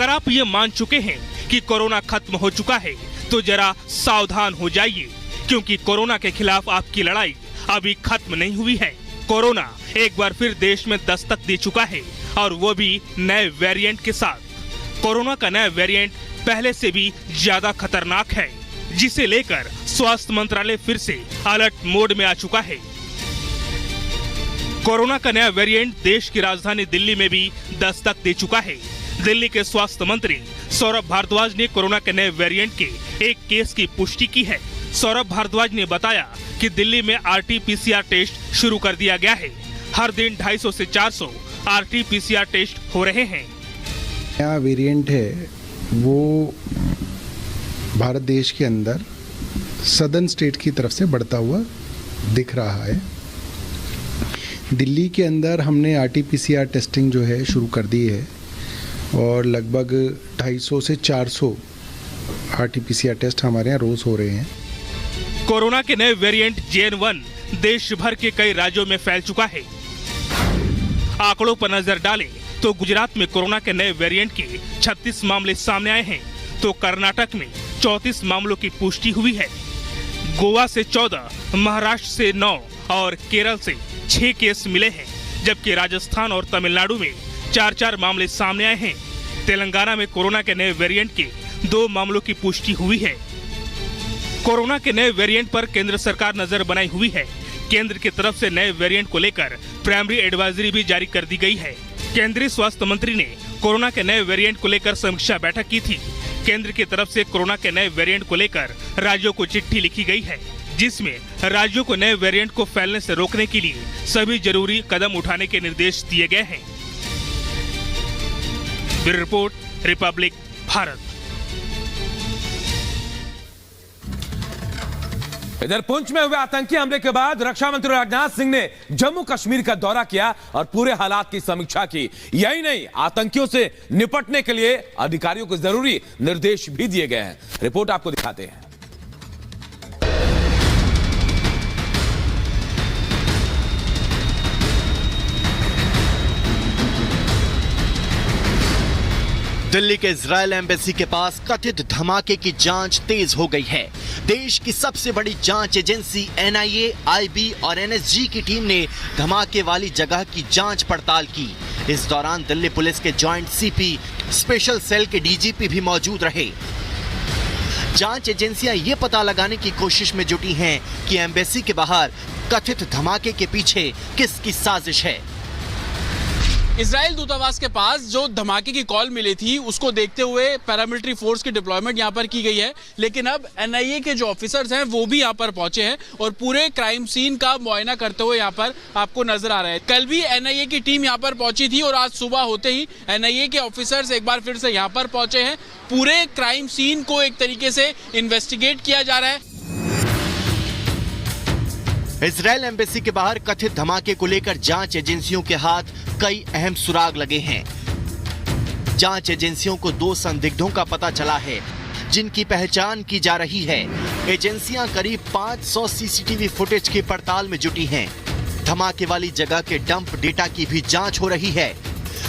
अगर आप ये मान चुके हैं कि कोरोना खत्म हो चुका है तो जरा सावधान हो जाइए, क्योंकि कोरोना के खिलाफ आपकी लड़ाई अभी खत्म नहीं हुई है। कोरोना एक बार फिर देश में दस्तक दे चुका है, और वो भी नए वेरिएंट के साथ। कोरोना का नया वेरिएंट पहले से भी ज्यादा खतरनाक है, जिसे लेकर स्वास्थ्य मंत्रालय फिर से अलर्ट मोड में आ चुका है। कोरोना का नया वेरिएंट देश की राजधानी दिल्ली में भी दस्तक दे चुका है। दिल्ली के स्वास्थ्य मंत्री सौरभ भारद्वाज ने कोरोना के नए वेरिएंट के एक केस की पुष्टि की है। सौरभ भारद्वाज ने बताया कि दिल्ली में RT-PCR टेस्ट शुरू कर दिया गया है। हर दिन 250 से 400 RT-PCR टेस्ट हो रहे हैं। नया वेरिएंट है वो भारत देश के अंदर सदर्न स्टेट की तरफ से बढ़ता हुआ दिख रहा है। दिल्ली के अंदर हमने RT-PCR टेस्टिंग जो है शुरू कर दी है, और लगभग 250 से 400 RT-PCR टेस्ट हमारे यहाँ रोज हो रहे हैं। कोरोना के नए वेरिएंट JN1 देश भर के कई राज्यों में फैल चुका है। आंकड़ों पर नजर डालें तो गुजरात में कोरोना के नए वेरिएंट के 36 मामले सामने आए हैं, तो कर्नाटक में 34 मामलों की पुष्टि हुई है। गोवा से 14, महाराष्ट्र से 9 और केरल से 6 केस मिले हैं, जबकि राजस्थान और तमिलनाडु में 4-4 मामले सामने आए हैं। तेलंगाना में कोरोना के नए वेरिएंट के 2 मामलों की पुष्टि हुई है। कोरोना के नए वेरिएंट पर केंद्र सरकार नजर बनाई हुई है। केंद्र की तरफ से नए वेरिएंट को लेकर प्राइमरी एडवाइजरी भी जारी कर दी गई है। केंद्रीय स्वास्थ्य मंत्री ने कोरोना के नए वेरिएंट को लेकर समीक्षा बैठक की थी। केंद्र की तरफ से कोरोना के नए वेरिएंट को लेकर राज्यों को चिट्ठी लिखी गई है, जिसमें राज्यों को नए वेरिएंट को फैलने से रोकने के लिए सभी जरूरी कदम उठाने के निर्देश दिए गए हैं। Bureau report, Republic Bharat. इधर पुंछ में हुए आतंकी हमले के बाद रक्षा मंत्री राजनाथ सिंह ने जम्मू कश्मीर का दौरा किया और पूरे हालात की समीक्षा की। यही नहीं, आतंकियों से निपटने के लिए अधिकारियों को जरूरी निर्देश भी दिए गए हैं। रिपोर्ट आपको दिखाते हैं। दिल्ली के इजरायल एम्बेसी के पास कथित धमाके की जांच तेज हो गई है। देश की सबसे बड़ी जांच एजेंसी NIA, IB और NSG की टीम ने धमाके वाली जगह की जांच पड़ताल की। इस दौरान दिल्ली पुलिस के जॉइंट CP, स्पेशल सेल के DGP भी मौजूद रहे। जांच एजेंसियां ये पता लगाने की कोशिश में जुटी हैं कि एम्बेसी के बाहर कथित धमाके के पीछे किसकी साजिश है। इजराइल दूतावास के पास जो धमाके की कॉल मिली थी, उसको देखते हुए पैरामिलिट्री फोर्स की डिप्लॉयमेंट यहां पर की गई है। लेकिन अब NIA के जो ऑफिसर्स हैं वो भी यहां पर पहुंचे हैं और पूरे क्राइम सीन का मुआयना करते हुए यहां पर आपको नजर आ रहा है। कल भी NIA की टीम यहां पर पहुंची थी और आज सुबह होते ही NIA के ऑफिसर्स एक बार फिर से यहां पर पहुंचे हैं। पूरे क्राइम सीन को एक तरीके से इन्वेस्टिगेट किया जा रहा है। इजरायल एम्बेसी के बाहर कथित धमाके को लेकर जांच एजेंसियों के हाथ कई अहम सुराग लगे हैं। जांच एजेंसियों को 2 संदिग्धों का पता चला है, जिनकी पहचान की जा रही है। एजेंसियां करीब 500 CCTV फुटेज की पड़ताल में जुटी हैं। धमाके वाली जगह के डंप डेटा की भी जांच हो रही है।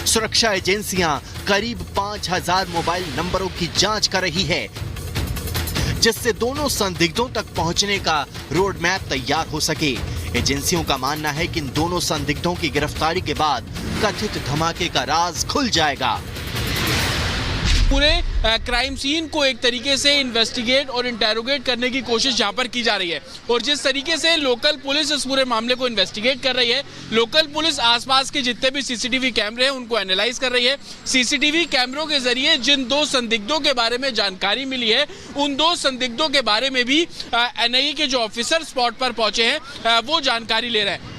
सुरक्षा एजेंसियां करीब 5000 मोबाइल नंबरों की जांच कर रही है, जिससे दोनों संदिग्धों तक पहुंचने का रोड मैप तैयार हो सके। एजेंसियों का मानना है कि इन दोनों संदिग्धों की गिरफ्तारी के बाद कथित धमाके का राज खुल जाएगा। पूरे क्राइम सीन को एक तरीके से इन्वेस्टिगेट और इंटेरोगेट करने की कोशिश यहाँ पर की जा रही है। और जिस तरीके से लोकल पुलिस इस पूरे मामले को इन्वेस्टिगेट कर रही है, लोकल पुलिस आसपास के जितने भी CCTV कैमरे हैं उनको एनालाइज कर रही है। CCTV कैमरों के जरिए जिन 2 संदिग्धों के बारे में जानकारी मिली है, उन 2 संदिग्धों के बारे में भी NIA के जो ऑफिसर स्पॉट पर पहुंचे हैं वो जानकारी ले रहे हैं।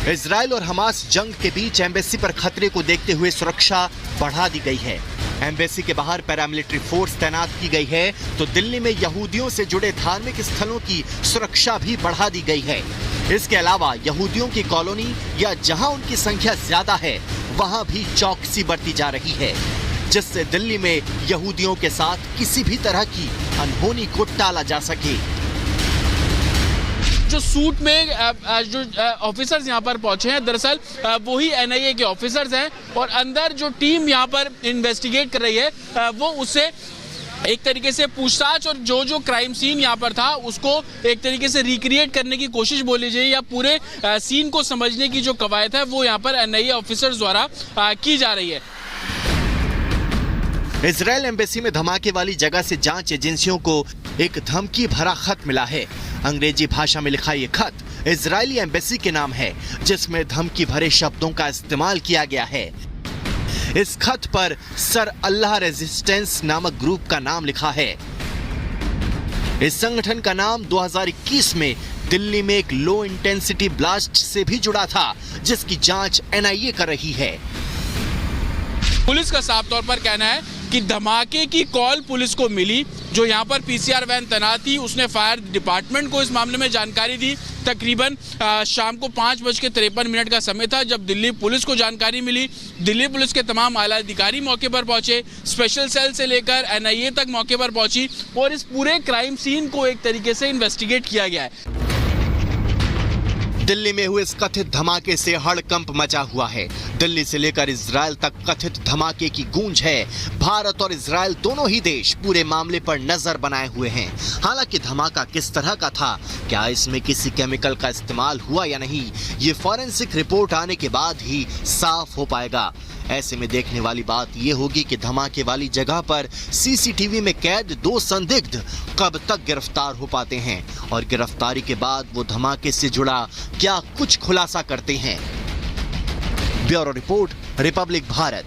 इजराइल और हमास जंग के बीच एम्बेसी पर खतरे को देखते हुए सुरक्षा बढ़ा दी गई है। एम्बेसी के बाहर पैरामिलिट्री फोर्स तैनात की गई है, तो दिल्ली में यहूदियों से जुड़े धार्मिक स्थलों की सुरक्षा भी बढ़ा दी गई है। इसके अलावा यहूदियों की कॉलोनी या जहां उनकी संख्या ज्यादा है, वहां भी चौकसी बरती जा रही है, जिससे दिल्ली में यहूदियों के साथ किसी भी तरह की अनहोनी को टाला जा सके। जो सूट में जो ऑफिसर्स यहाँ पर पहुंचे हैं, दरअसल वही NIA के ऑफिसर्स हैं और अंदर जो टीम यहाँ पर इन्वेस्टिगेट कर रही है वो उससे एक तरीके से पूछताछ और जो क्राइम सीन यहाँ पर था उसको एक तरीके से रिक्रिएट करने की कोशिश बोल लीजिए या पूरे सीन को समझने की जो कवायद है वो यहाँ पर NIA ऑफिसर्स द्वारा की जा रही है। इजराइल एम्बेसी में धमाके वाली जगह से जांच एजेंसियों को एक धमकी भरा खत मिला है। अंग्रेजी भाषा में लिखा ये खत इजरायली एम्बेसी के नाम है, जिसमें धमकी भरे शब्दों का इस्तेमाल किया गया है। इस खत पर सर अल्लाह रेजिस्टेंस नामक ग्रुप का नाम लिखा है। इस संगठन का नाम 2021 में दिल्ली में एक लो इंटेंसिटी ब्लास्ट से भी जुड़ा था, जिसकी जांच NIA कर रही है। पुलिस का साफ तौर पर कहना है कि धमाके की कॉल पुलिस को मिली, जो यहाँ पर PCR वैन तैनात थी उसने फायर डिपार्टमेंट को इस मामले में जानकारी दी। तकरीबन शाम को 5:53 का समय था जब दिल्ली पुलिस को जानकारी मिली। दिल्ली पुलिस के तमाम आला अधिकारी मौके पर पहुंचे, स्पेशल सेल से लेकर NIA तक मौके पर पहुंची और इस पूरे क्राइम सीन को एक तरीके से इन्वेस्टिगेट किया गया है। दिल्ली में हुए इस कथित धमाके से हड़कंप मचा हुआ है। दिल्ली से लेकर इजराइल तक कथित धमाके की गूंज है। भारत और इजराइल दोनों ही देश पूरे मामले पर नजर बनाए हुए हैं। हालांकि धमाका किस तरह का था, क्या इसमें किसी केमिकल का इस्तेमाल हुआ या नहीं, ये फॉरेंसिक रिपोर्ट आने के बाद ही साफ हो पाएगा। ऐसे में देखने वाली बात यह होगी कि धमाके वाली जगह पर CCTV में कैद 2 संदिग्ध कब तक गिरफ्तार हो पाते हैं और गिरफ्तारी के बाद वो धमाके से जुड़ा क्या कुछ खुलासा करते हैं। Bureau report, Republic Bharat.